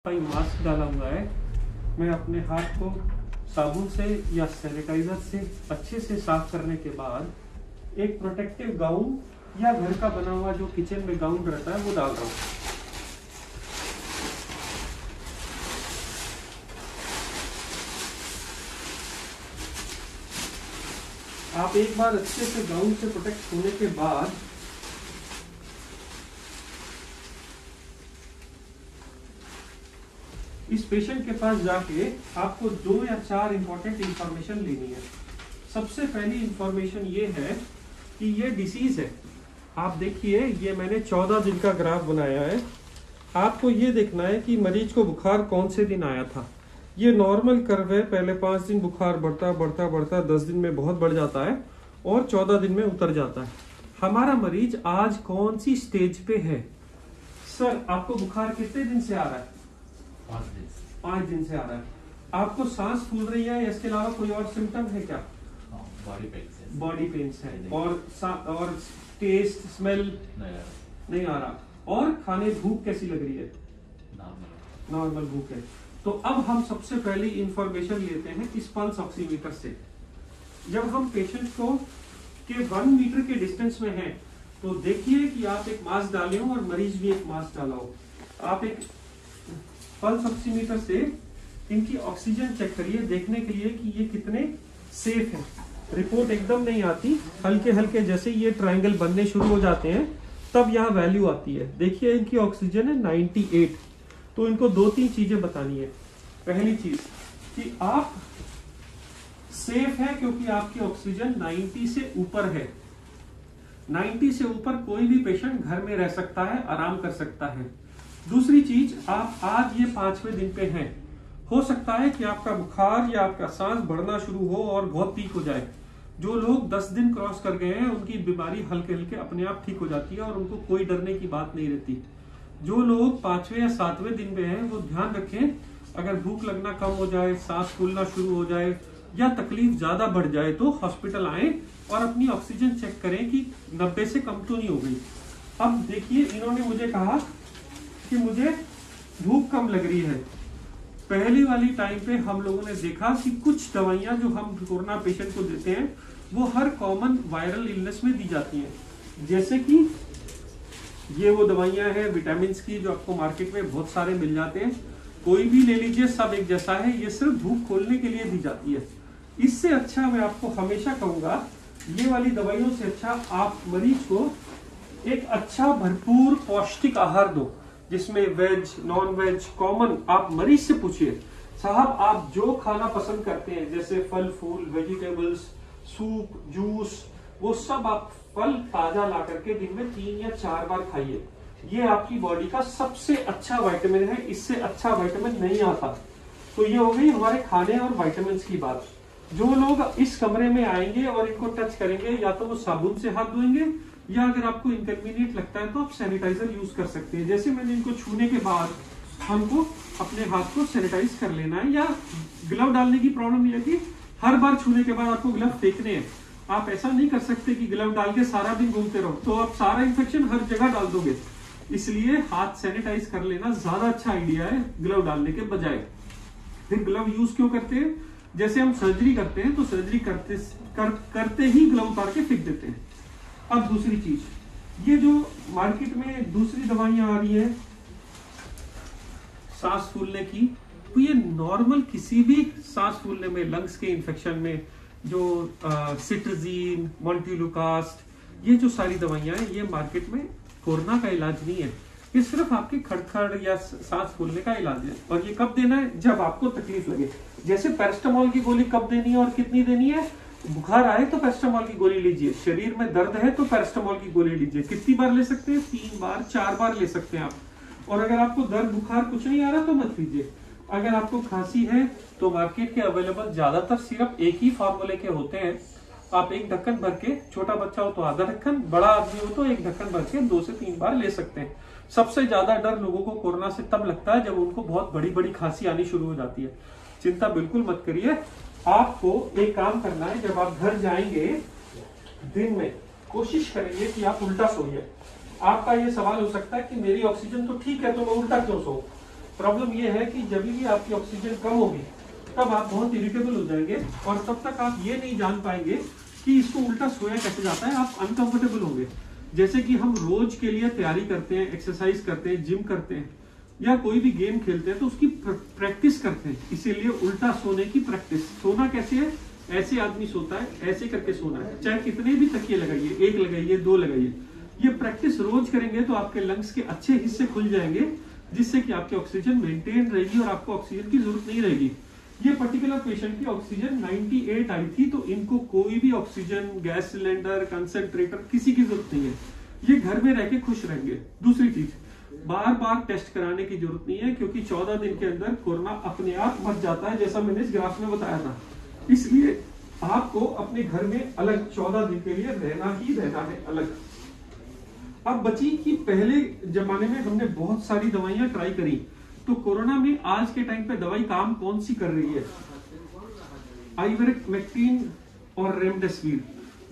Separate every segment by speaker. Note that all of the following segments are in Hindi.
Speaker 1: भाई मास्क डाला हुआ है। मैं अपने हाथ को साबुन से या सैनिटाइजर से अच्छे से साफ करने के बाद एक प्रोटेक्टिव गाउन या घर का बना हुआ जो किचन में गाउन रहता है वो डाल रहा हूँ। आप एक बार अच्छे से गाउन से प्रोटेक्ट होने के बाद इस पेशेंट के पास जाके आपको 2 या 4 इंपॉर्टेंट इंफॉर्मेशन लेनी है। सबसे पहली इंफॉर्मेशन ये है कि ये डिसीज है। आप देखिए, ये मैंने 14 दिन का ग्राफ बनाया है। आपको ये देखना है कि मरीज को बुखार कौन से दिन आया था। ये नॉर्मल कर्व है। पहले 5 दिन बुखार बढ़ता बढ़ता बढ़ता 10 दिन में बहुत बढ़ जाता है और 14 दिन में उतर जाता है। हमारा मरीज आज कौन सी स्टेज पे है? सर, आपको बुखार कितने दिन से आ रहा है? 5 दिन से आ रहा है। आपको सांस फूल रही है या इसके अलावा कोई और सिम्टम है क्या? बॉडी पेन्स है और टेस्ट स्मेल नहीं आ रहा। और खाने भूख कैसी लग रही है? नॉर्मल भूख है। तो अब हम सबसे पहली इंफॉर्मेशन लेते हैं इस पल्स ऑक्सीमीटर से। जब हम पेशेंट को के 1 मीटर के डिस्टेंस में हैं, तो देखिए कि आप एक मास्क डाले हो और मरीज भी एक मास्क डाला हो। आप एक पल्स ऑक्सीमीटर से इनकी ऑक्सीजन चेक करिए, देखने के लिए कि ये कितने सेफ हैं। रिपोर्ट एकदम नहीं आती, हल्के हल्के जैसे ये ट्रायंगल बनने शुरू हो जाते हैं तब यहाँ वैल्यू आती है। देखिए इनकी ऑक्सीजन है 98। तो इनको 2-3 चीजें बतानी है। पहली चीज कि आप सेफ है क्योंकि आपकी ऑक्सीजन 90 से ऊपर है। 90 से ऊपर कोई भी पेशेंट घर में रह सकता है, आराम कर सकता है। दूसरी चीज, आप आज ये 5वें दिन पे हैं। हो सकता है कि आपका बुखार या आपका सांस बढ़ना शुरू हो और बहुत पीक हो जाए। जो लोग 10 दिन क्रॉस कर गए हैं उनकी बीमारी हल्के हल्के अपने आप ठीक हो जाती है और उनको कोई डरने की बात नहीं रहती। जो लोग 5वें या 7वें दिन पे हैं वो ध्यान रखें, अगर भूख लगना कम हो जाए, सांस फूलना शुरू हो जाए या तकलीफ ज्यादा बढ़ जाए तो हॉस्पिटल आए और अपनी ऑक्सीजन चेक करें कि 90 से कम तो नहीं हो गई। अब देखिए, इन्होंने मुझे कहा कि मुझे भूख कम लग रही है। पहली वाली टाइम पे हम लोगों ने देखा कि कुछ दवाइयां जो हम कोरोना पेशेंट को देते हैं वो हर कॉमन वायरल इलनेस में दी जाती हैं। जैसे कि ये वो दवाइयां हैं विटामिन की जो आपको मार्केट में बहुत सारे मिल जाते हैं। कोई भी ले लीजिए, सब एक जैसा है। ये सिर्फ भूख खोलने के लिए दी जाती है। इससे अच्छा मैं आपको हमेशा कहूंगा, ये वाली दवाइयों से अच्छा आप मरीज को एक अच्छा भरपूर पौष्टिक आहार दो, जिसमें वेज नॉन वेज कॉमन। आप मरीज से पूछिए, साहब आप जो खाना पसंद करते हैं जैसे फल फूल, वेजिटेबल्स, सूप, जूस, वो सब आप फल ताजा ला करके दिन में 3 या 4 बार खाइए। ये आपकी बॉडी का सबसे अच्छा विटामिन है, इससे अच्छा विटामिन नहीं आता। तो ये हो गई हमारे खाने और विटामिन की बात। जो लोग इस कमरे में आएंगे और इनको टच करेंगे, या तो वो साबुन से हाथ धोएंगे या अगर आपको इनकन्वीनियंट लगता है तो आप सैनिटाइजर यूज कर सकते हैं। जैसे मैंने इनको छूने के बाद हमको अपने हाथ को सैनिटाइज कर लेना है, या ग्लव डालने की प्रॉब्लम ये है कि हर बार छूने के बाद आपको ग्लव फेंकने हैं। आप ऐसा नहीं कर सकते कि ग्लव डाल के सारा दिन घूमते रहो, तो आप सारा इन्फेक्शन हर जगह डाल दोगे। इसलिए हाथ सैनिटाइज कर लेना ज्यादा अच्छा आइडिया है ग्लव डालने के बजाय। फिर ग्लव यूज क्यों करते हैं? जैसे हम सर्जरी करते हैं तो सर्जरी करते ही ग्लव उतार के फेंक देते हैं। अब दूसरी चीज, ये जो मार्केट में दूसरी दवाइयां आ रही है सांस फूलने की, तो ये नॉर्मल किसी भी सांस फूलने में, लंग्स के इन्फेक्शन में जो सिट्रजीन, मोंटेलुकास्ट, ये जो सारी दवाइयां हैं ये मार्केट में कोरोना का इलाज नहीं है। ये सिर्फ आपके खड़खड़ या सांस फूलने का इलाज है। और ये कब देना है? जब आपको तकलीफ लगे। जैसे पैरास्टामोल की गोली कब देनी है और कितनी देनी है? बुखार आए तो पैरास्टामोल की गोली लीजिए, शरीर में दर्द है तो पैरास्टामोल की गोली लीजिए। कितनी बार ले सकते हैं? 3 बार 4 बार ले सकते हैं आप। और अगर आपको दर्द बुखार कुछ नहीं आ रहा तो मत लीजिए। अगर आपको खांसी है तो मार्केट के अवेलेबल ज्यादातर सिर्फ एक ही फार्मूले के होते हैं। आप एक ढक्कन भर के, छोटा बच्चा हो तो आधा ढक्कन, बड़ा आदमी हो तो एक ढक्कन भर के 2 से 3 बार ले सकते हैं। सबसे ज्यादा डर लोगों को कोरोना से तब लगता है जब उनको बहुत बड़ी बड़ी खांसी आनी शुरू हो जाती है। चिंता बिल्कुल मत करिए। आपको एक काम करना है, जब आप घर जाएंगे दिन में कोशिश करेंगे कि आप उल्टा सोइए। आपका ये सवाल हो सकता है कि मेरी ऑक्सीजन तो ठीक है तो मैं उल्टा क्यों सोऊं? प्रॉब्लम ये है कि जब भी आपकी ऑक्सीजन कम होगी तब आप बहुत इरिटेबल हो जाएंगे और तब तक आप ये नहीं जान पाएंगे कि इसको उल्टा सोया कैसे जाता है। आप अनकंफर्टेबल होंगे। जैसे कि हम रोज के लिए तैयारी करते हैं, एक्सरसाइज करते हैं, जिम करते हैं या कोई भी गेम खेलते हैं तो उसकी प्रैक्टिस करते हैं, इसीलिए उल्टा सोने की प्रैक्टिस। सोना कैसे है? ऐसे आदमी सोता है, ऐसे करके सोना है, चाहे कितने भी तकिए लगाइए, 1 लगाइए, 2 लगाइए। ये प्रैक्टिस रोज करेंगे तो आपके लंग्स के अच्छे हिस्से खुल जाएंगे, जिससे कि आपकी ऑक्सीजन मेंटेन रहेगी और आपको ऑक्सीजन की जरूरत नहीं रहेगी। ये पर्टिकुलर पेशेंट की ऑक्सीजन 98 आई थी, तो इनको कोई भी ऑक्सीजन, गैस सिलेंडर, कंसंट्रेटर किसी की जरूरत नहीं है। ये घर में रह के खुश रहेंगे। दूसरी चीज, बार बार टेस्ट कराने की जरूरत नहीं है, क्योंकि 14 दिन के अंदर कोरोना अपने आप मर जाता है, जैसा मैंने इस ग्राफ में बताया था। इसलिए आपको अपने घर में अलग 14 दिन के लिए रहना ही रहना है अलग। अब बची कि पहले जमाने में हमने बहुत सारी दवाइयां ट्राई करी, तो कोरोना में आज के टाइम पे दवाई काम कौन सी कर रही है? आइवरमेक्टिन और रेमडेसिविर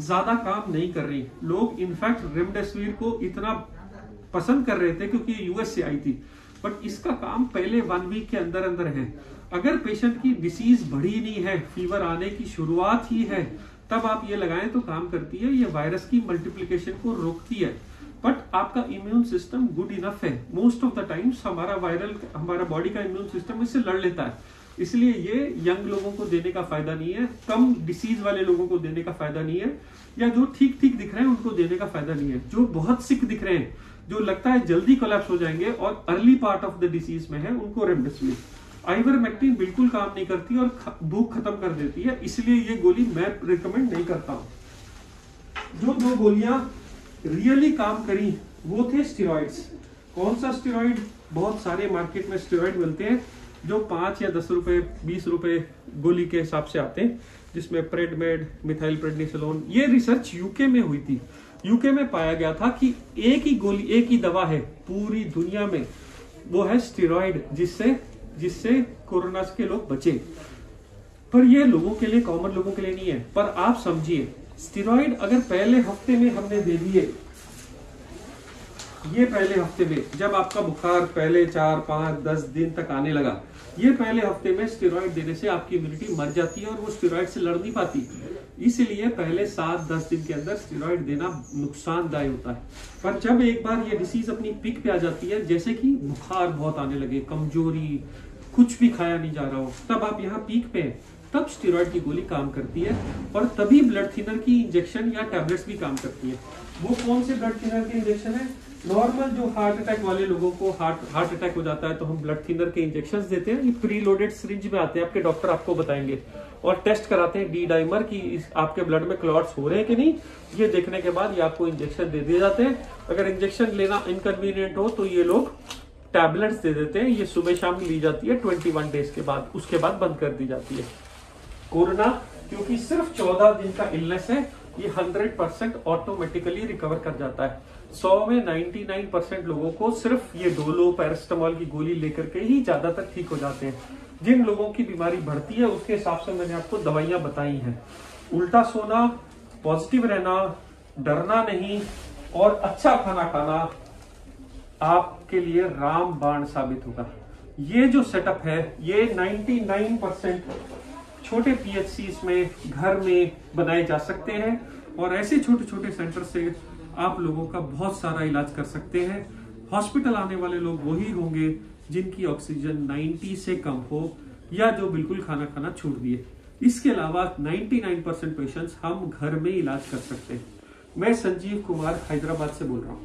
Speaker 1: ज्यादा काम नहीं कर रही। लोग इनफैक्ट रेमडेसिविर को इतना पसंद कर रहे थे क्योंकि यूएस से आई थी, बट इसका काम पहले 1 वीक के अंदर अंदर है। अगर पेशेंट की डिसीज बढ़ी नहीं है, फीवर आने की शुरुआत ही है, तब आप ये लगाएं तो काम करती है। ये वायरस की मल्टीप्लिकेशन को रोकती है, बट आपका इम्यून सिस्टम गुड इनफ है। मोस्ट ऑफ द टाइम्स हमारा बॉडी का इम्यून सिस्टम इससे लड़ लेता है। इसलिए ये यंग लोगों को देने का फायदा नहीं है, कम डिसीज वाले लोगों को देने का फायदा नहीं है, या जो ठीक ठीक दिख रहे हैं उनको देने का फायदा नहीं है। जो बहुत सिक दिख रहे हैं, जो लगता है जल्दी कोलैप्स हो जाएंगे और early part of the disease में है, उनको रेमडेसिविर। आइवरमेक्टिन बिल्कुल काम नहीं करती और भूख खत्म कर देती है, इसलिए ये गोली मैं रिकमेंड नहीं करता हूं। जो 2 गोलियां रियली काम करी वो थे स्टेरॉइड्स। कौन सा स्टेरॉइड? बहुत सारे मार्केट में स्टेरॉइड मिलते हैं जो 5 या 10 रुपए, 20 रुपए गोली के हिसाब से आते हैं, जिसमें प्रेडमेड, मिथाइल प्रेडनिसोलोन। ये रिसर्च यूके में हुई थी। यूके में पाया गया था कि एक ही गोली, एक ही दवा है पूरी दुनिया में, वो है स्टेरॉइड, जिससे कोरोना के लोग बचे। पर ये लोगों के लिए, कॉमन लोगों के लिए नहीं है। पर आप समझिए, स्टेरॉइड अगर पहले हफ्ते में हमने दे दिए, ये पहले हफ्ते में, जब आपका बुखार पहले 4, 5, 10 दिन तक आने लगा, ये पहले हफ्ते में स्टेरॉइड देने से आपकी इम्यूनिटी मर जाती है और वो स्टेरॉइड से लड़ नहीं पाती। इसलिए पहले 7-10 दिन के अंदर स्टेरॉइड देना नुकसानदायक होता है। पर जब एक बार ये डिसीज अपनी पीक पे आ जाती है, जैसे कि बुखार बहुत आने लगे, कमजोरी, कुछ भी खाया नहीं जा रहा हो, तब आप यहाँ पीक पे हैं, तब स्टेरॉइड की गोली काम करती है। और तभी ब्लड थिनर की इंजेक्शन या टैबलेट्स भी काम करती है। वो कौन से ब्लड थिनर के इंजेक्शन है? नॉर्मल जो हार्ट अटैक वाले लोगों को हार्ट अटैक हो जाता है तो हम ब्लड थिनर के इंजेक्शन देते हैं। ये प्री लोडेड सिरिंज में आते हैं, आपके डॉक्टर आपको बताएंगे, और टेस्ट कराते हैं डी डाइमर की आपके ब्लड में क्लॉट्स हो रहे हैं कि नहीं। ये देखने के बाद ये आपको इंजेक्शन दे दिए जाते हैं। अगर इंजेक्शन लेना इनकन्वीनियंट हो तो ये लोग टैबलेट्स दे देते हैं। ये सुबह शाम ली जाती है 21 डेज के बाद, उसके बाद बंद कर दी जाती है। कोरोना क्योंकि सिर्फ 14 दिन का इलनेस है, ये 100% ऑटोमेटिकली रिकवर कर जाता है। 100 में 99% लोगों को सिर्फ ये डोलो, पैरासिटामोल की गोली लेकर के ही ज्यादातर ठीक हो जाते हैं। जिन लोगों की बीमारी बढ़ती है उसके हिसाब से मैंने आपको दवाइयां बताई हैं। उल्टा सोना, पॉजिटिव रहना, डरना नहीं और अच्छा खाना खाना आपके लिए रामबाण साबित होगा। ये जो सेटअप है, ये 99% छोटे पीएचसीज में, घर में बनाए जा सकते हैं, और ऐसे छोटे छोटे सेंटर से आप लोगों का बहुत सारा इलाज कर सकते हैं। हॉस्पिटल आने वाले लोग वही होंगे जिनकी ऑक्सीजन 90 से कम हो या जो बिल्कुल खाना खाना छोड़ दिए। इसके अलावा 99% पेशेंट्स हम घर में इलाज कर सकते हैं। मैं संजीव कुमार हैदराबाद से बोल रहा हूँ।